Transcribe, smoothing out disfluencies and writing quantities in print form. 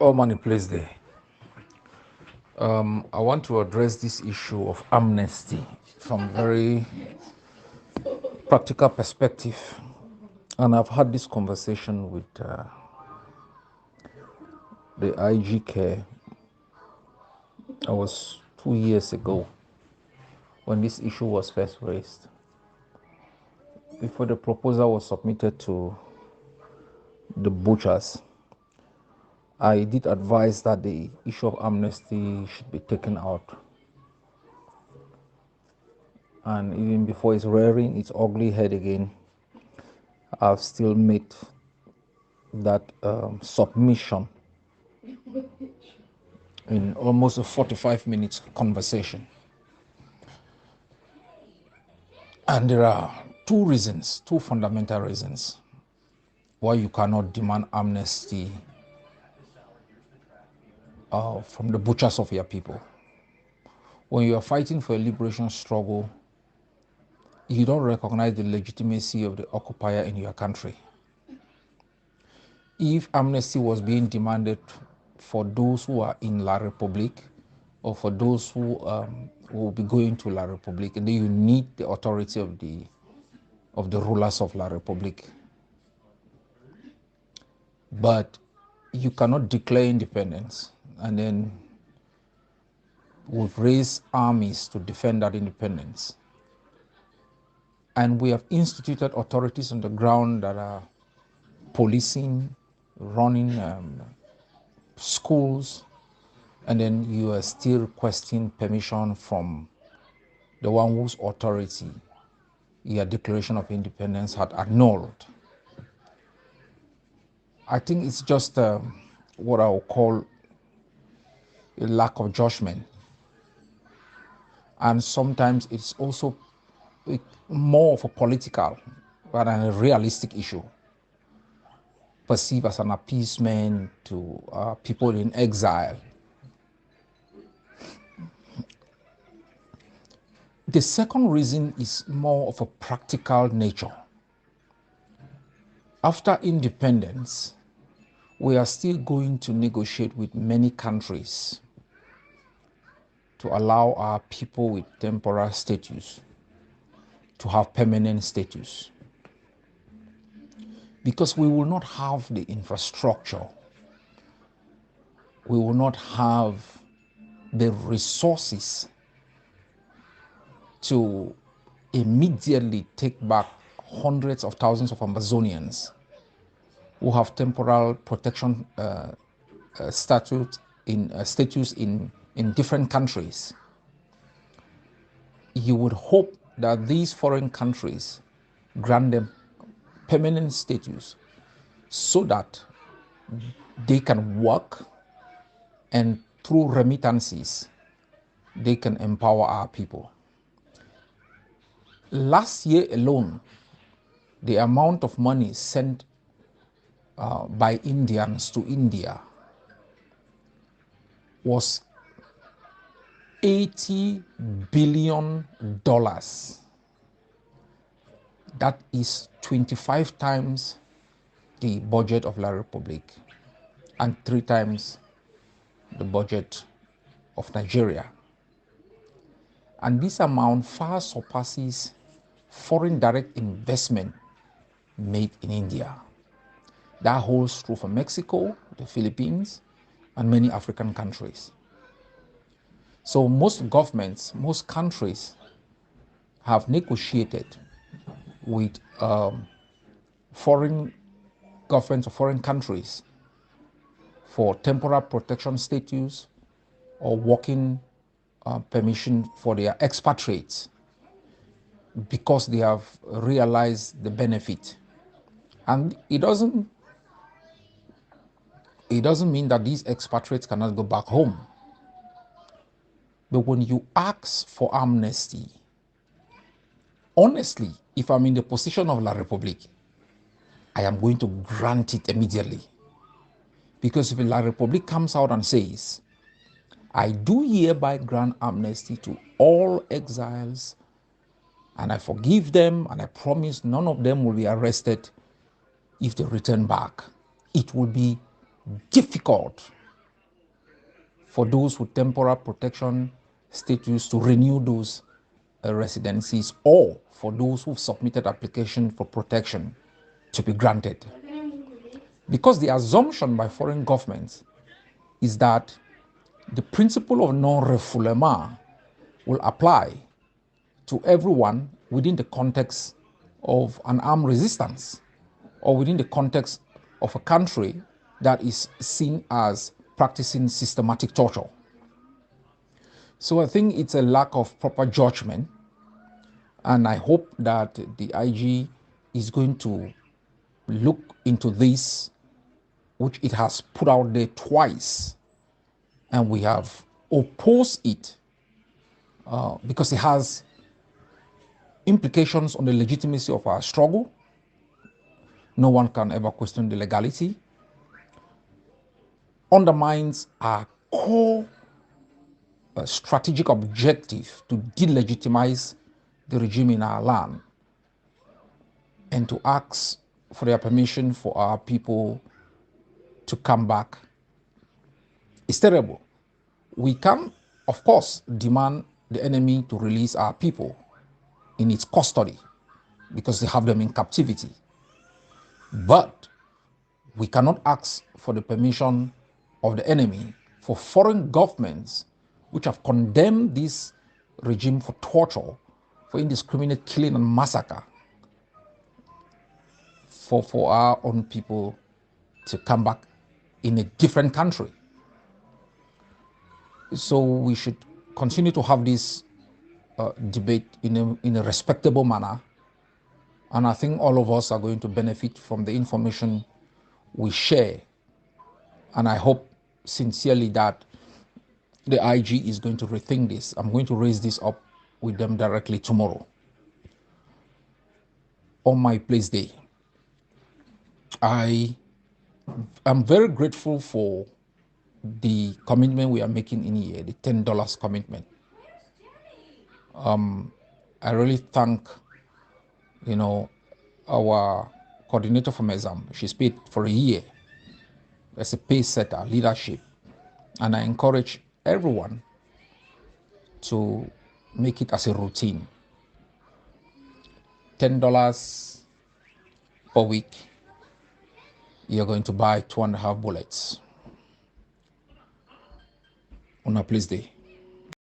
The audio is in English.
All money plays there. I want to address this issue of amnesty from very practical perspective. And I've had this conversation with the IGK. I was 2 years ago when this issue was first raised. Before the proposal was submitted to the butchers, I did advise that the issue of amnesty should be taken out. And even before it's rearing its ugly head again, I've still made that submission in almost a 45 minutes conversation. And there are two fundamental reasons why you cannot demand amnesty from the butchers of your people. When you are fighting for a liberation struggle, you don't recognize the legitimacy of the occupier in your country. If amnesty was being demanded for those who are in La République or for those who will be going to La République, and then you need the authority of the rulers of La République. But you cannot declare independence and then we've raised armies to defend that independence. And we have instituted authorities on the ground that are policing, running schools, and then you are still requesting permission from the one whose authority your Declaration of Independence had annulled. I think it's just what I would call a lack of judgment. And sometimes it's also more of a political rather than a realistic issue, perceived as an appeasement to people in exile. The second reason is more of a practical nature. After independence, we are still going to negotiate with many countries to allow our people with temporary status to have permanent status. Because we will not have the infrastructure, we will not have the resources to immediately take back hundreds of thousands of Amazonians who have temporal protection status in different countries. You would hope that these foreign countries grant them permanent status so that they can work and through remittances they can empower our people. Last year alone, the amount of money sent by Indians to India was $80 billion. That is 25 times the budget of La République and 3 times the budget of Nigeria. And this amount far surpasses foreign direct investment made in India. That holds true for Mexico, the Philippines, and many African countries. So most governments, most countries have negotiated with foreign governments or foreign countries for temporary protection status or working permission for their expatriates because they have realized the benefit. And it doesn't mean that these expatriates cannot go back home. But when you ask for amnesty, honestly, if I'm in the position of La République, I am going to grant it immediately. Because if La République comes out and says, I do hereby grant amnesty to all exiles, and I forgive them, and I promise none of them will be arrested if they return back, it will be difficult for those with temporary protection status to renew those residencies, or for those who've submitted application for protection to be granted. Because the assumption by foreign governments is that the principle of non-refoulement will apply to everyone within the context of an armed resistance or within the context of a country that is seen as practicing systematic torture. So I think it's a lack of proper judgment, and I hope that the IG is going to look into this, which it has put out there twice, and we have opposed it because it has implications on the legitimacy of our struggle. No one can ever question the legality. Undermines our core strategic objective to delegitimize the regime in our land and to ask for their permission for our people to come back. It's terrible. We can, of course, demand the enemy to release our people in its custody because they have them in captivity. But we cannot ask for the permission of the enemy for foreign governments which have condemned this regime for torture, for indiscriminate killing and massacre, for our own people to come back in a different country. So we should continue to have this debate in a respectable manner. And I think all of us are going to benefit from the information we share. And I hope sincerely that the IG is going to rethink this. I'm going to raise this up with them directly tomorrow on my place day. I am very grateful for the commitment we are making in here, the $10 commitment. I really thank, our coordinator from exam. She's paid for a year as a pace setter, leadership. And I encourage everyone to make it as a routine. $10 per week, you're going to buy 2.5 bullets on a police day.